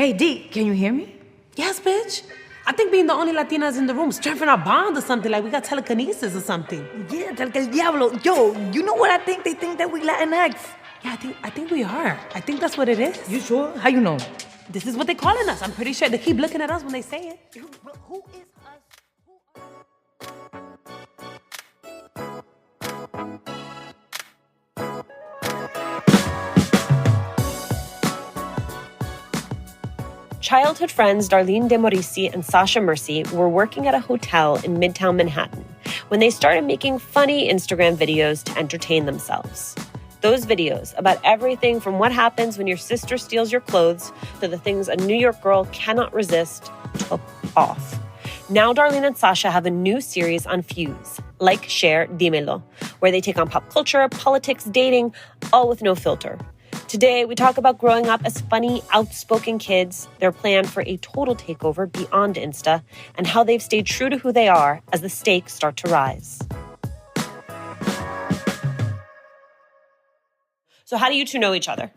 Hey, D, can you hear me? Yes, bitch. I think being the only Latinas in the room strengthen our bond or something, like we got telekinesis or something. Yeah, tal que el diablo. Yo, you know what I think? They think that we Latinx. Yeah, I think we are. I think that's what it is. You sure? How you know? This is what they're calling us. I'm pretty sure they keep looking at us when they say it. Who is us? Childhood friends Darlene de Merci and Sasha Merci were working at a hotel in Midtown Manhattan when they started making funny Instagram videos to entertain themselves. Those videos about everything from what happens when your sister steals your clothes to the things a New York girl cannot resist took off. Now Darlene and Sasha have a new series on Fuse, Like, Share, Dímelo, where they take on pop culture, politics, dating, all with no filter. Today, we talk about growing up as funny, outspoken kids, their plan for a total takeover beyond Insta, and how they've stayed true to who they are as the stakes start to rise. So how do you two know each other?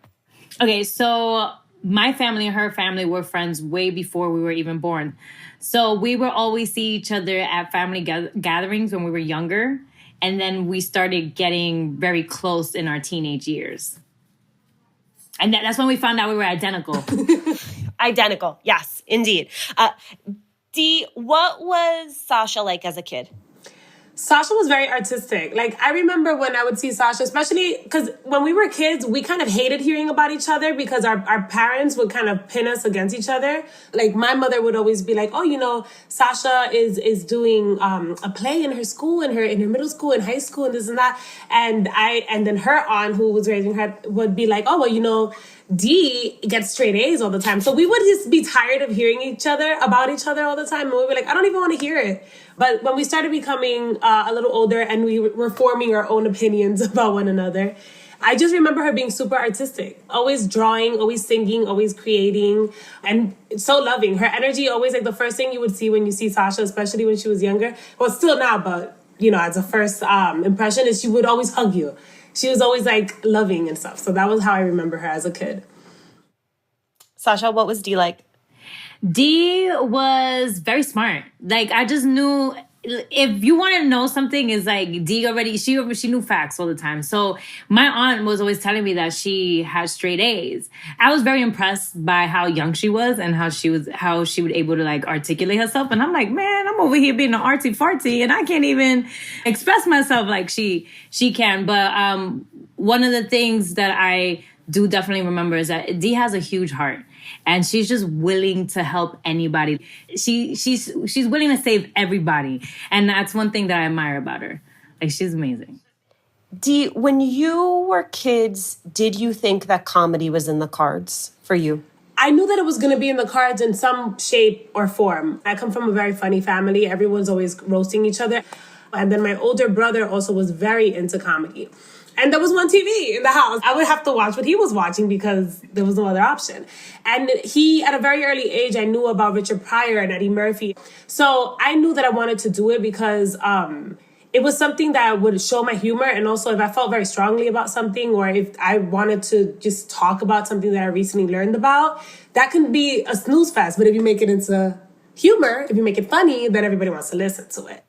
Okay, so my family and her family were friends way before we were even born. So we would always see each other at family gatherings when we were younger. And then we started getting very close in our teenage years. And that's when we found out we were identical. Identical, yes, indeed. Dee, what was Sasha like as a kid? Sasha was very artistic. Like, I remember when I would see Sasha, especially because when we were kids, we kind of hated hearing about each other because our parents would kind of pin us against each other. Like, my mother would always be like, oh, you know, Sasha is doing a play in her school, in her middle school and high school and this and that. And then her aunt, who was raising her, would be like, oh, well, you know, D gets straight A's all the time. So we would just be tired of hearing about each other all the time. And we were like, I don't even want to hear it. But when we started becoming a little older and we were forming our own opinions about one another, I just remember her being super artistic, always drawing, always singing, always creating, and so loving. Her energy, always like the first thing you would see when you see Sasha, especially when she was younger, well, still now, but, you know, as a first impression, is she would always hug you. She was always like loving and stuff. So that was how I remember her as a kid. Sasha, what was Dee like? Dee was very smart. Like, I just knew if you want to know something, is like Dee already, she knew facts all the time. So my aunt was always telling me that she had straight A's. I was very impressed by how young she was and how she was able to like articulate herself. And I'm like, man, I'm over here being an artsy fartsy and I can't even express myself like she can. But one of the things that I do definitely remember is that Dee has a huge heart. And she's just willing to help anybody. She's willing to save everybody. And that's one thing that I admire about her. Like, she's amazing. Dee, when you were kids, did you think that comedy was in the cards for you? I knew that it was going to be in the cards in some shape or form. I come from a very funny family. Everyone's always roasting each other. And then my older brother also was very into comedy. And there was one TV in the house. I would have to watch what he was watching because there was no other option. And he, at a very early age, I knew about Richard Pryor and Eddie Murphy. So I knew that I wanted to do it because it was something that would show my humor. And also if I felt very strongly about something or if I wanted to just talk about something that I recently learned about, that can be a snooze fest. But if you make it into humor, if you make it funny, then everybody wants to listen to it.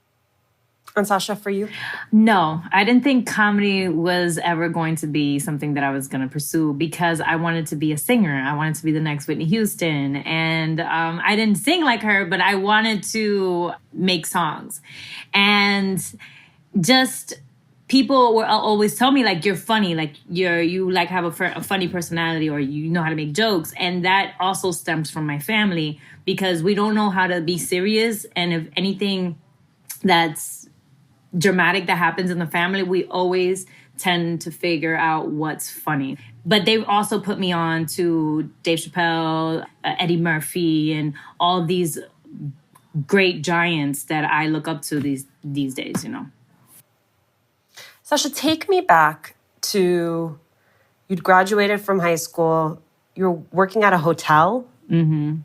And Sasha, for you? No, I didn't think comedy was ever going to be something that I was going to pursue because I wanted to be a singer. I wanted to be the next Whitney Houston. And I didn't sing like her, but I wanted to make songs. And just people will always tell me, like, you're funny, like you like have a funny personality or you know how to make jokes. And that also stems from my family because we don't know how to be serious. And if anything that's dramatic that happens in the family, we always tend to figure out what's funny. But they've also put me on to Dave Chappelle, Eddie Murphy, and all these great giants that I look up to these days, you know. Sasha, take me back to you'd graduated from high school, you were working at a hotel. Mm-hmm.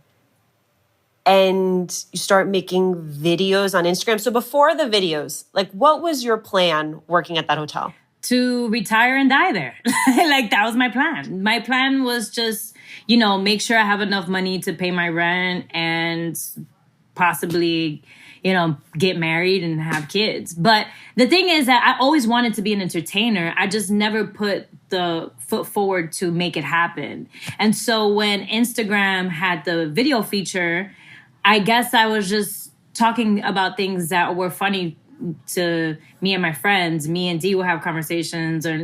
And you start making videos on Instagram. So before the videos, like, what was your plan working at that hotel? to retire and die there. Like, that was my plan. My plan was just, make sure I have enough money to pay my rent and possibly, get married and have kids. But the thing is that I always wanted to be an entertainer. I just never put the foot forward to make it happen. And so when Instagram had the video feature, I guess I was just talking about things that were funny to me and my friends. Me and Dee would have conversations, or,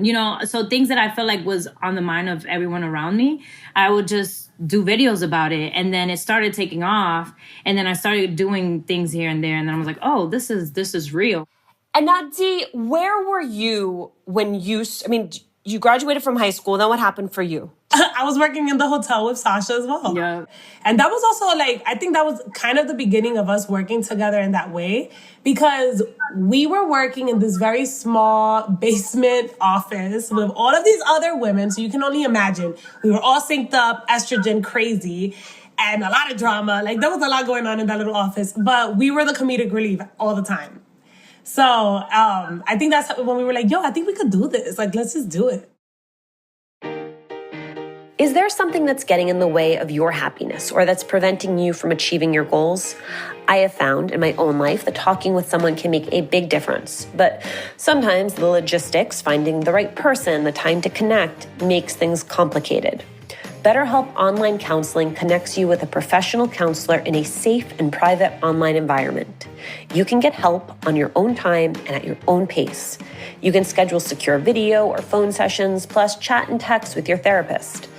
so things that I felt like was on the mind of everyone around me, I would just do videos about it. And then it started taking off. And then I started doing things here and there. And then I was like, oh, this is real. And now, Dee, where were you when you graduated from high school. Then what happened for you? I was working in the hotel with Sasha as well. Yeah. And that was also I think that was kind of the beginning of us working together in that way, because we were working in this very small basement office with all of these other women. So you can only imagine, we were all synced up, estrogen crazy, and a lot of drama. There was a lot going on in that little office, but we were the comedic relief all the time. So I think that's when we were like, yo, I think we could do this. Let's just do it. Is there something that's getting in the way of your happiness or that's preventing you from achieving your goals? I have found in my own life that talking with someone can make a big difference. But sometimes the logistics, finding the right person, the time to connect, makes things complicated. BetterHelp Online Counseling connects you with a professional counselor in a safe and private online environment. You can get help on your own time and at your own pace. You can schedule secure video or phone sessions, plus chat and text with your therapist.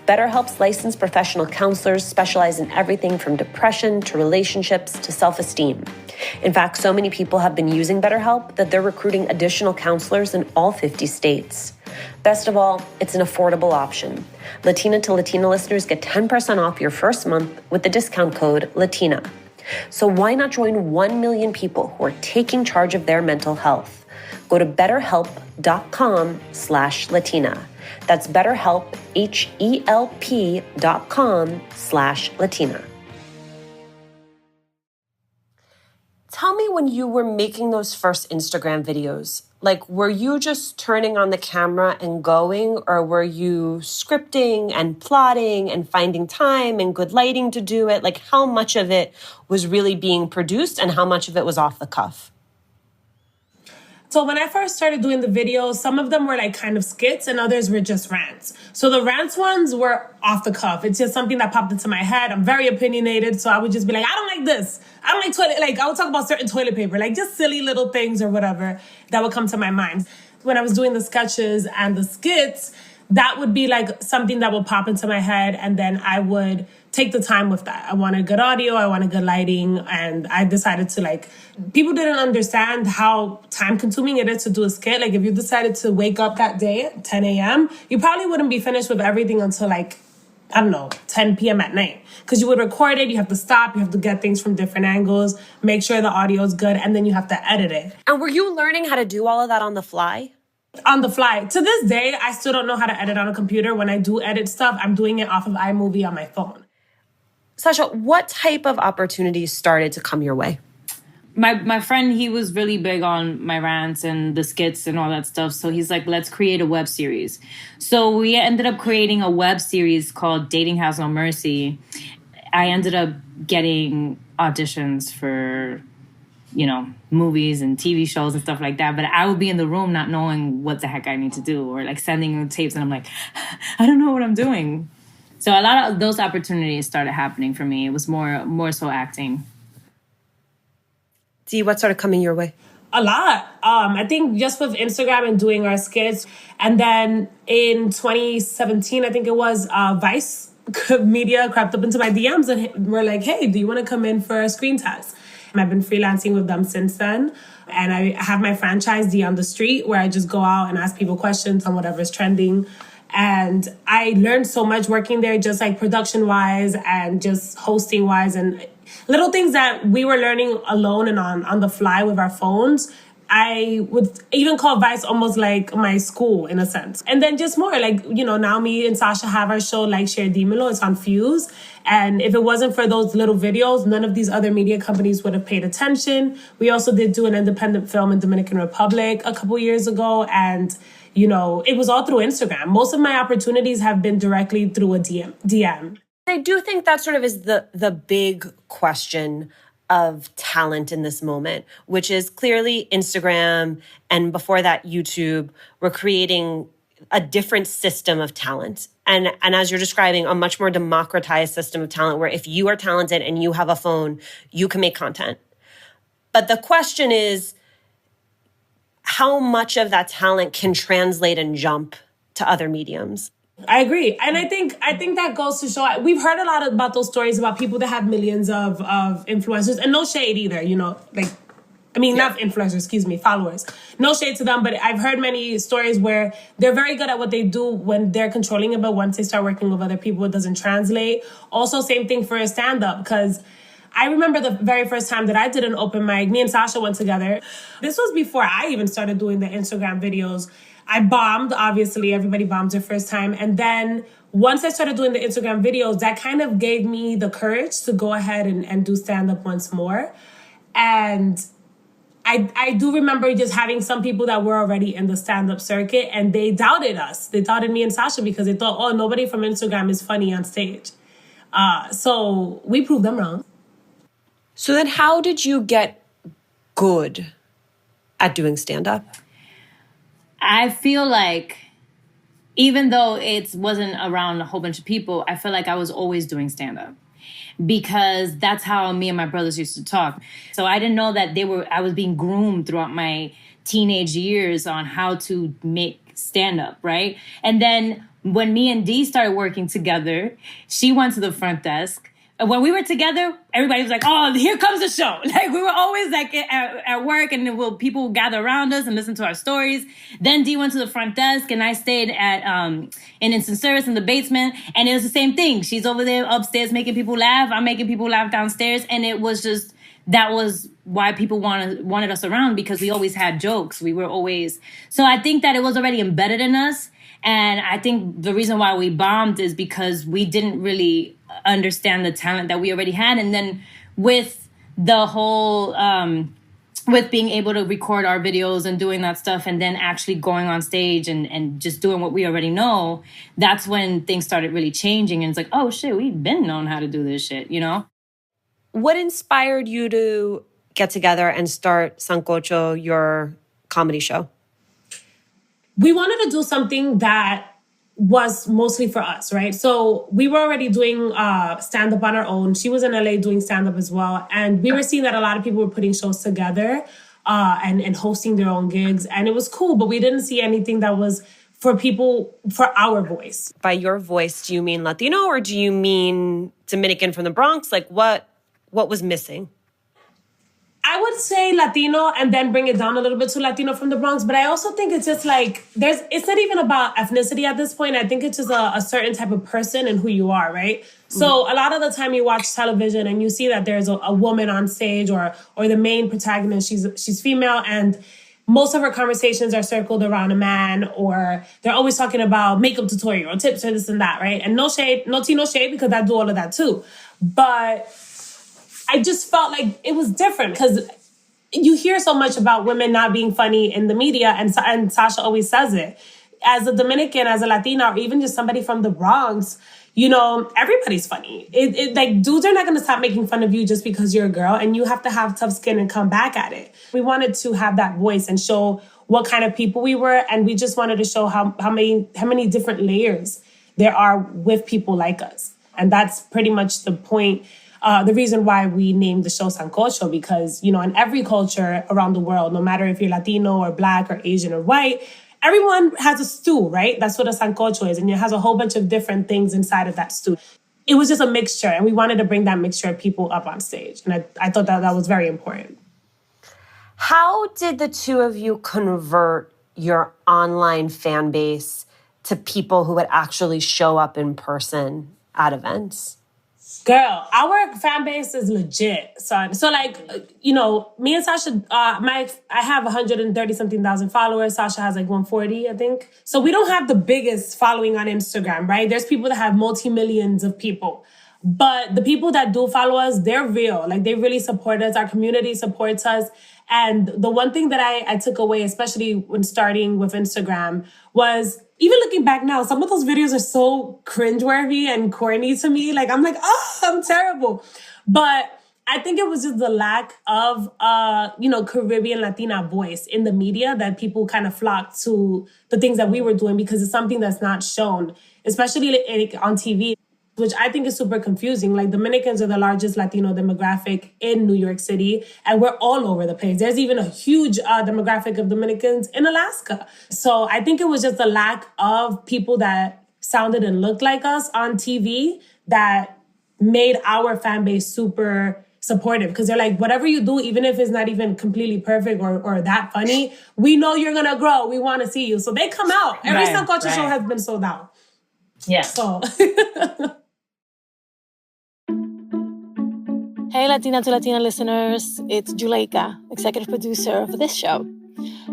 BetterHelp's licensed professional counselors specialize in everything from depression to relationships to self-esteem. In fact, so many people have been using BetterHelp that they're recruiting additional counselors in all 50 states. Best of all, it's an affordable option. Latina to Latina listeners get 10% off your first month with the discount code LATINA. So why not join 1 million people who are taking charge of their mental health? Go to betterhelp.com/Latina. That's BetterHelp, HELP.com/Latina. Tell me, when you were making those first Instagram videos, were you just turning on the camera and going, or were you scripting and plotting and finding time and good lighting to do it? How much of it was really being produced and how much of it was off the cuff? So when I first started doing the videos, some of them were kind of skits and others were just rants. So the rants ones were off the cuff. It's just something that popped into my head. I'm very opinionated, so I would just be like, I don't like this. I don't like toilet. I would talk about certain toilet paper, just silly little things or whatever that would come to my mind. When I was doing the sketches and the skits, that would be something that would pop into my head, and then I would take the time with that. I wanted good audio, I wanted good lighting, and I decided to people didn't understand how time consuming it is to do a skit. If you decided to wake up that day at 10 a.m., you probably wouldn't be finished with everything until 10 p.m. at night. Because you would record it, you have to stop, you have to get things from different angles, make sure the audio is good, and then you have to edit it. And were you learning how to do all of that on the fly? On the fly. To this day, I still don't know how to edit on a computer. When I do edit stuff, I'm doing it off of iMovie on my phone. Sasha, what type of opportunities started to come your way? My friend, he was really big on my rants and the skits and all that stuff. So he's like, let's create a web series. So we ended up creating a web series called Dating Has No Mercy. I ended up getting auditions for, movies and TV shows and stuff like that. But I would be in the room not knowing what the heck I need to do, or sending tapes and I'm like, I don't know what I'm doing. So a lot of those opportunities started happening for me. It was more so acting. Dee, what started coming your way? A lot. I think just with Instagram and doing our skits. And then in 2017, I think it was, Vice Media crept up into my DMs and were like, hey, do you want to come in for a screen test? I've been freelancing with them since then. And I have my franchise, Dee on the Street, where I just go out and ask people questions on whatever's trending. And I learned so much working there, just production-wise and just hosting-wise, and little things that we were learning alone and on the fly with our phones. I would even call Vice almost like my school in a sense. And then just more like, now me and Sasha have our show Like, Share, Dímelo. It's on Fuse. And if it wasn't for those little videos, none of these other media companies would have paid attention. We also did do an independent film in Dominican Republic a couple years ago. And, it was all through Instagram. Most of my opportunities have been directly through a DM. I do think that sort of is the big question of talent in this moment, which is clearly Instagram and before that YouTube were creating a different system of talent. And as you're describing, a much more democratized system of talent where if you are talented and you have a phone, you can make content. But the question is how much of that talent can translate and jump to other mediums. I agree. And I think that goes to show, we've heard a lot about those stories about people that have millions of influencers, and no shade either, not influencers, followers. No shade to them, but I've heard many stories where they're very good at what they do when they're controlling it, but once they start working with other people, it doesn't translate. Also, same thing for a stand-up, because I remember the very first time that I did an open mic, me and Sasha went together. This was before I even started doing the Instagram videos. I bombed, obviously, everybody bombs their first time. And then once I started doing the Instagram videos, that kind of gave me the courage to go ahead and do stand-up once more. And I do remember just having some people that were already in the stand-up circuit and they doubted us. They doubted me and Sasha because they thought, nobody from Instagram is funny on stage. So we proved them wrong. So then how did you get good at doing stand-up? I feel like even though it wasn't around a whole bunch of people, I feel like I was always doing stand-up because that's how me and my brothers used to talk. So I didn't know that I was being groomed throughout my teenage years on how to make stand-up, right? And then when me and Dee started working together, she went to the front desk. When we were together, everybody was like, oh, here comes the show. Like, we were always like at work and people would gather around us and listen to our stories. Then Dee went to the front desk and I stayed at in instant service in the basement. And it was the same thing. She's over there upstairs making people laugh. I'm making people laugh downstairs. And it was just, that was why people wanted us around, because we always had jokes. We were always, so I think that it was already embedded in us. And I think the reason why we bombed is because we didn't really understand the talent that we already had. And then with the whole, with being able to record our videos and doing that stuff and then actually going on stage and just doing what we already know, that's when things started really changing. And it's like, oh shit, we've been known how to do this shit, What inspired you to get together and start Sancocho, your comedy show? We wanted to do something that was mostly for us, right? So we were already doing stand-up on our own. She was in LA doing stand-up as well. And we were seeing that a lot of people were putting shows together and hosting their own gigs. And it was cool, but we didn't see anything that was for people, for our voice. By your voice, do you mean Latino or do you mean Dominican from the Bronx? Like what was missing? I would say Latino and then bring it down a little bit to Latino from the Bronx. But I also think it's just like, it's not even about ethnicity at this point. I think it's just a certain type of person and who you are, right? Mm-hmm. So a lot of the time you watch television and you see that there's a woman on stage or the main protagonist, she's female, and most of her conversations are circled around a man, or they're always talking about makeup tutorial or tips or this and that, right? And no shade, no tea, no shade, because I do all of that too. But I just felt like it was different because you hear so much about women not being funny in the media, and Sasha always says it. As a Dominican, as a Latina, or even just somebody from the Bronx, everybody's funny. Like, dudes are not going to stop making fun of you just because you're a girl, and you have to have tough skin and come back at it. We wanted to have that voice and show what kind of people we were, and we just wanted to show how many different layers there are with people like us. And that's pretty much the point. The reason why we named the show Sancocho, because, in every culture around the world, no matter if you're Latino or Black or Asian or white, everyone has a stew, right? That's what a Sancocho is. And it has a whole bunch of different things inside of that stew. It was just a mixture. And we wanted to bring that mixture of people up on stage. And I thought that was very important. How did the two of you convert your online fan base to people who would actually show up in person at events? Girl, our fan base is legit, son. So like, me and Sasha, I have 130 something thousand followers. Sasha has like 140, I think. So we don't have the biggest following on Instagram, right? There's people that have multi-millions of people. But the people that do follow us, they're real. Like, they really support us. Our community supports us. And the one thing that I took away, especially when starting with Instagram, was even looking back now, some of those videos are so cringeworthy and corny to me. Like, I'm like, oh, I'm terrible. But I think it was just the lack of, Caribbean Latina voice in the media that people kind of flocked to the things that we were doing because it's something that's not shown, especially on TV, which I think is super confusing. Like, Dominicans are the largest Latino demographic in New York City, and we're all over the place. There's even a huge demographic of Dominicans in Alaska. So I think it was just a lack of people that sounded and looked like us on TV that made our fan base super supportive, because they're like, whatever you do, even if it's not even completely perfect or that funny, we know you're going to grow. We want to see you. So they come out. Every Sancocho show has been sold out. Yeah. So... Hey, Latina to Latina listeners, it's Juleyka, executive producer of this show.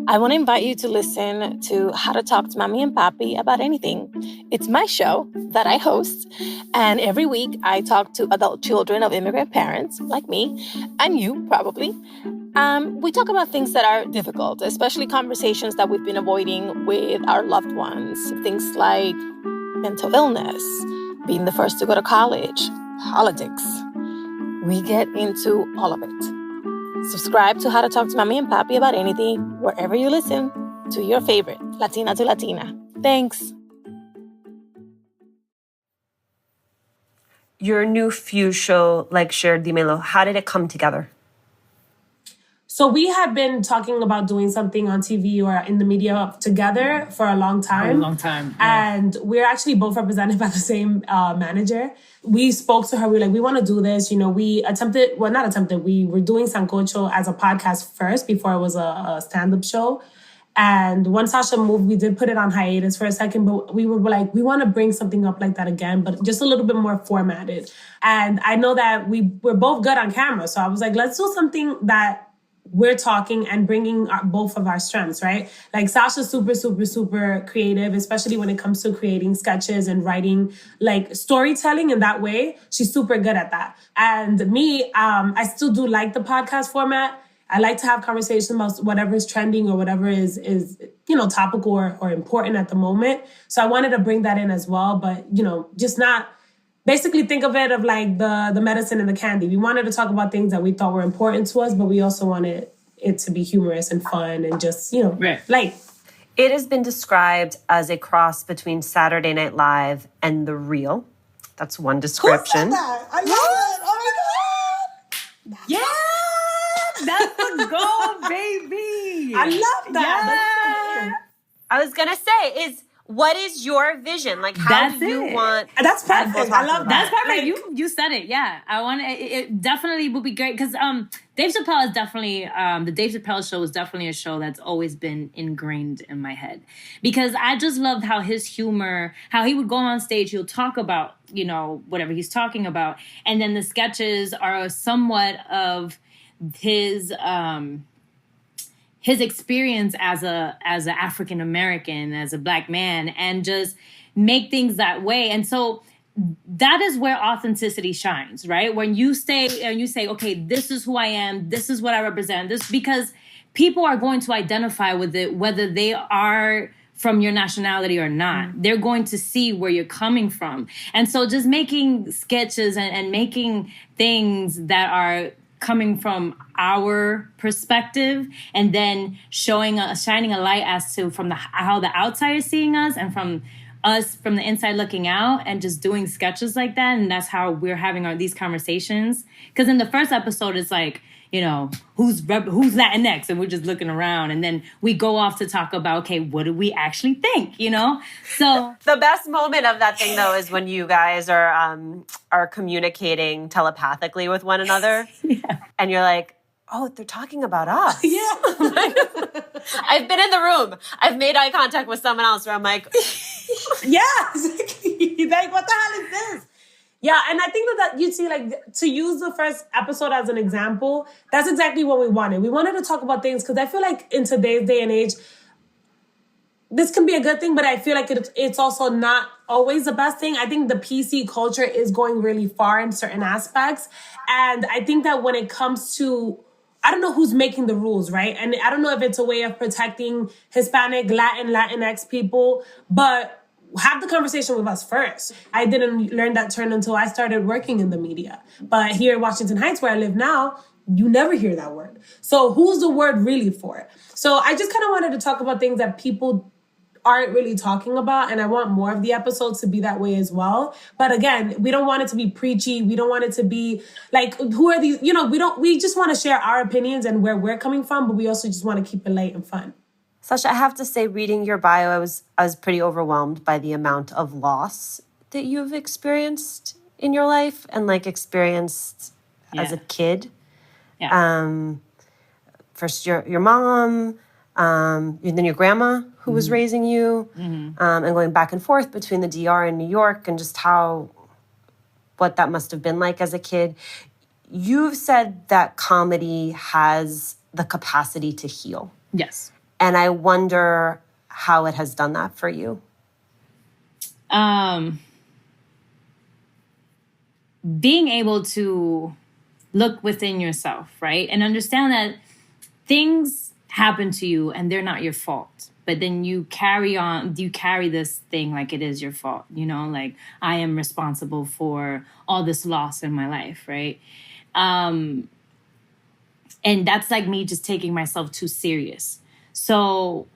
I want to invite you to listen to How to Talk to Mommy and Papi About Anything. It's my show that I host, and every week I talk to adult children of immigrant parents, like me, and you, probably. We talk about things that are difficult, especially conversations that we've been avoiding with our loved ones. Things like mental illness, being the first to go to college, politics. We get into all of it. Subscribe to How to Talk to Mommy and Papi About Anything wherever you listen to your favorite Latina to Latina. Thanks. Your new Fuse show, like Share Dimelo, how did it come together? So we had been talking about doing something on TV or in the media together for a long time. Yeah. And we're actually both represented by the same manager. We spoke to her. We were like, we want to do this. We we were doing Sancocho as a podcast first before it was a stand-up show. And when Sasha moved, we did put it on hiatus for a second, but we were like, we want to bring something up like that again, but just a little bit more formatted. And I know that we're both good on camera. So I was like, let's do something that we're talking and bringing both of our strengths, right? Like, Sasha's super, super, super creative, especially when it comes to creating sketches and writing, like, storytelling in that way. She's super good at that. And me, I still do like the podcast format. I like to have conversations about whatever is trending or whatever is topical or important at the moment. So I wanted to bring that in as well, but, just not... Basically, think of it of like the medicine and the candy. We wanted to talk about things that we thought were important to us, but we also wanted it to be humorous and fun and just, light. It has been described as a cross between Saturday Night Live and The Real. That's one description. Who said that? I love it. Oh my God. Yeah! That's the goal, baby! I love that. Yeah. I was going to say, what is your vision? Like, how do you want... That's perfect. I love that. That's perfect. You said it. Yeah. I want it definitely would be great because Dave Chappelle is definitely... the Dave Chappelle show is definitely a show that's always been ingrained in my head. Because I just loved how his humor... How he would go on stage, he'll talk about, whatever he's talking about. And then the sketches are somewhat of his experience as an African American, as a Black man, and just make things that way. And so that is where authenticity shines, right? When you say, okay, this is who I am, this is what I represent, this, because people are going to identify with it, whether they are from your nationality or not. They're going to see where you're coming from. And so just making sketches and making things that are coming from our perspective, and then shining a light as to how the outside is seeing us, and from us from the inside looking out, and just doing sketches like that. And that's how we're having these conversations. Because in the first episode, it's like, who's Latinx, and we're just looking around, and then we go off to talk about, okay, what do we actually think, So the best moment of that thing, though, is when you guys are communicating telepathically with one another, and you're like, oh, they're talking about us. Yeah. I've been in the room. I've made eye contact with someone else where I'm like, yeah, exactly. Like, what the hell is this? Yeah, and I think that you see, like, to use the first episode as an example, that's exactly what we wanted. We wanted to talk about things because I feel like in today's day and age, this can be a good thing, but I feel like it's also not always the best thing. I think the PC culture is going really far in certain aspects. And I think that when it comes to, I don't know who's making the rules, right? And I don't know if it's a way of protecting Hispanic, Latinx people, but have the conversation with us first. I didn't learn that term until I started working in the media. But here in Washington Heights, where I live now, you never hear that word. So who's the word really for? So I just kind of wanted to talk about things that people aren't really talking about, and I want more of the episodes to be that way as well. But again, we don't want it to be preachy. We don't want it to be like, who are these? We just want to share our opinions and where we're coming from, but we also just want to keep it light and fun. Sasha, I have to say, reading your bio, I was pretty overwhelmed by the amount of loss that you've experienced in your life and like experienced as a kid. Yeah. First your mom, and then your grandma who was raising you, and going back and forth between the DR and New York, and just what that must have been like as a kid. You've said that comedy has the capacity to heal. Yes. And I wonder how it has done that for you. Being able to look within yourself, right? And understand that things happen to you and they're not your fault. But then you carry this thing like it is your fault, like I am responsible for all this loss in my life, right? And that's like me just taking myself too serious. So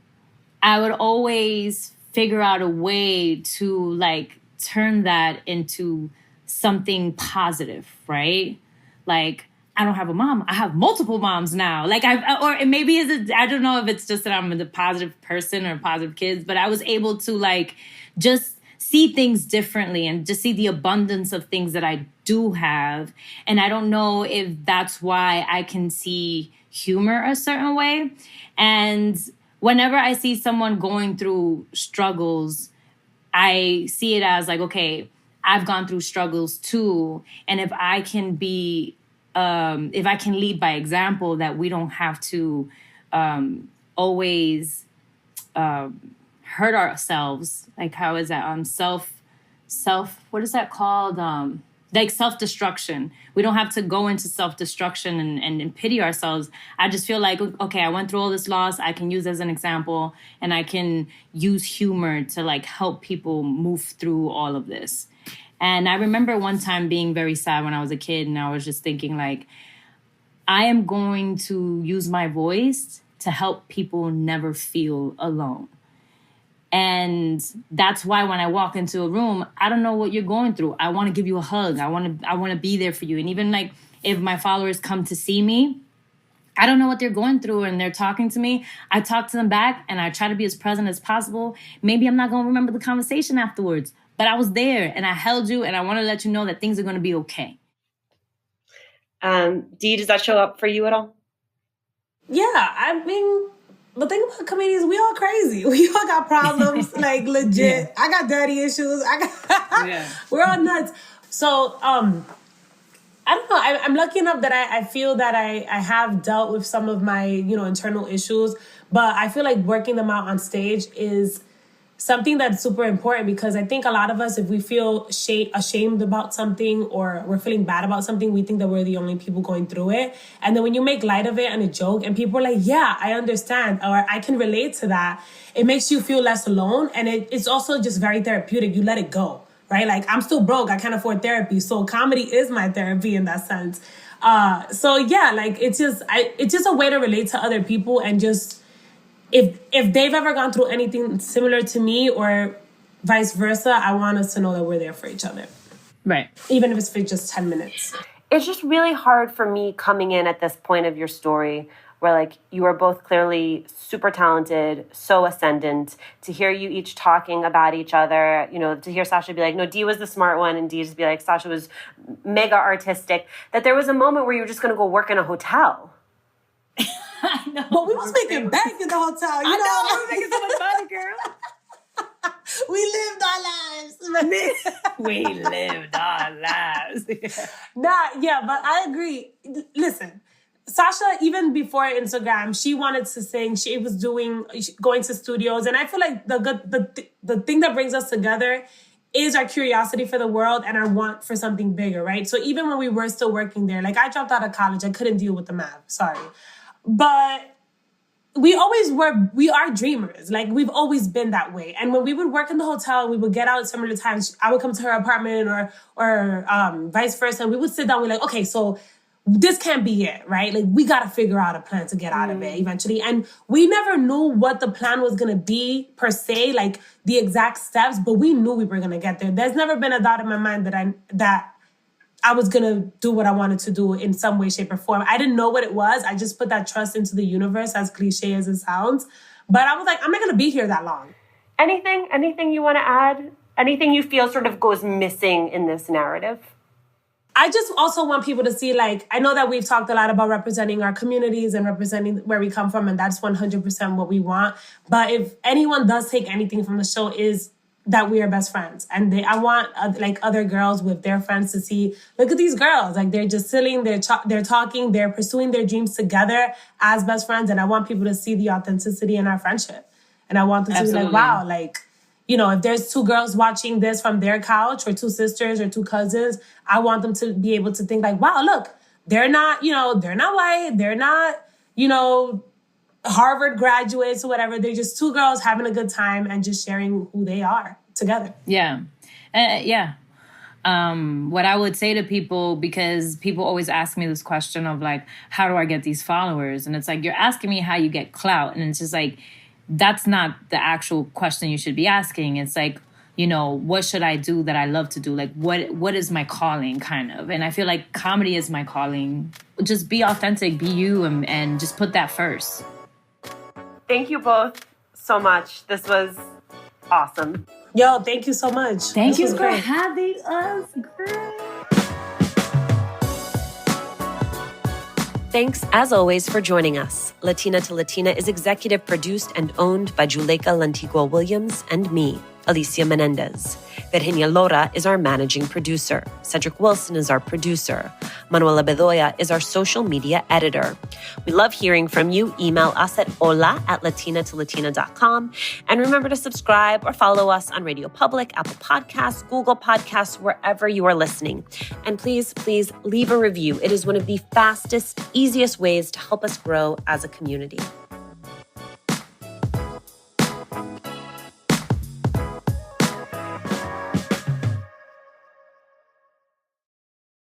I would always figure out a way to like turn that into something positive, right? Like, I don't have a mom. I have multiple moms now. Like I don't know if it's just that I'm a positive person or positive kids, but I was able to like just see things differently and just see the abundance of things that I do have. And I don't know if that's why I can see humor a certain way. And whenever I see someone going through struggles, I see it as like, okay, I've gone through struggles too. And if I can lead by example, that we don't have to always hurt ourselves. Like, how is that? What is that called? Like self-destruction. We don't have to go into self-destruction and pity ourselves. I just feel like, okay, I went through all this loss. I can use as an example, and I can use humor to like help people move through all of this. And I remember one time being very sad when I was a kid, and I was just thinking like, I am going to use my voice to help people never feel alone. And that's why when I walk into a room, I don't know what you're going through. I want to give you a hug. I want to be there for you. And even like if my followers come to see me, I don't know what they're going through and they're talking to me. I talk to them back and I try to be as present as possible. Maybe I'm not going to remember the conversation afterwards, but I was there and I held you and I want to let you know that things are going to be okay. Dee, does that show up for you at all? Yeah, I mean, the thing about comedians, we all crazy. We all got problems, like legit. Yeah. I got daddy issues. We're all nuts. So, I don't know. I'm lucky enough that I feel that I have dealt with some of my, internal issues, but I feel like working them out on stage is something that's super important, because I think a lot of us, if we feel ashamed about something or we're feeling bad about something, we think that we're the only people going through it. And then when you make light of it and a joke and people are like, yeah, I understand, or I can relate to that, it makes you feel less alone. And it's also just very therapeutic. You let it go, right? Like, I'm still broke. I can't afford therapy. So comedy is my therapy in that sense. So yeah, like it's just a way to relate to other people, and just, if they've ever gone through anything similar to me or vice versa, I want us to know that we're there for each other. Right. Even if it's for just 10 minutes. It's just really hard for me coming in at this point of your story where like you are both clearly super talented, so ascendant, to hear you each talking about each other, to hear Sasha be like, no, Dee was the smart one, and Dee just be like, Sasha was mega artistic, that there was a moment where you were just going to go work in a hotel. I know. But we was making bank in the hotel. I know. We were making so much money, girl. We lived our lives. We lived our lives. But I agree. Listen, Sasha, even before Instagram, she wanted to sing. She was going to studios. And I feel like the thing that brings us together is our curiosity for the world and our want for something bigger, right? So even when we were still working there, like I dropped out of college, I couldn't deal with the math, sorry. But we are dreamers. Like we've always been that way. And when we would work in the hotel, we would get out similar times. I would come to her apartment or vice versa. And we would sit down, we're like, okay, so this can't be it, right? Like we got to figure out a plan to get out of it eventually. And we never knew what the plan was going to be per se, like the exact steps, but we knew we were going to get there. There's never been a doubt in my mind that I was going to do what I wanted to do in some way, shape, or form. I didn't know what it was. I just put that trust into the universe, as cliche as it sounds. But I was like, I'm not going to be here that long. Anything you want to add? Anything you feel sort of goes missing in this narrative? I just also want people to see, like, I know that we've talked a lot about representing our communities and representing where we come from, and that's 100% what we want. But if anyone does take anything from the show, is that we are best friends. And I want other girls with their friends to see, look at these girls. Like they're just sitting, they're talking, they're pursuing their dreams together as best friends. And I want people to see the authenticity in our friendship. And I want them to be like, wow, like, you know, if there's two girls watching this from their couch or two sisters or two cousins, I want them to be able to think like, wow, look, they're not white. They're not, Harvard graduates or whatever. They're just two girls having a good time and just sharing who they are together. Yeah. What I would say to people, because people always ask me this question of like, how do I get these followers? And it's like, you're asking me how you get clout. And it's just like, that's not the actual question you should be asking. It's like, what should I do that I love to do? Like, what is my calling, kind of? And I feel like comedy is my calling. Just be authentic, be you, and just put that first. Thank you both so much. This was awesome. Yo, thank you so much. Thank you for having us. Girl. Thanks, as always, for joining us. Latina to Latina is executive produced and owned by Juleika Lantigua Williams and me, Alicia Menendez. Virginia Lora is our managing producer. Cedric Wilson is our producer. Manuela Bedoya is our social media editor. We love hearing from you. Email us at hola@latinatolatina.com. And remember to subscribe or follow us on Radio Public, Apple Podcasts, Google Podcasts, wherever you are listening. And please, please leave a review. It is one of the fastest, easiest ways to help us grow as a community.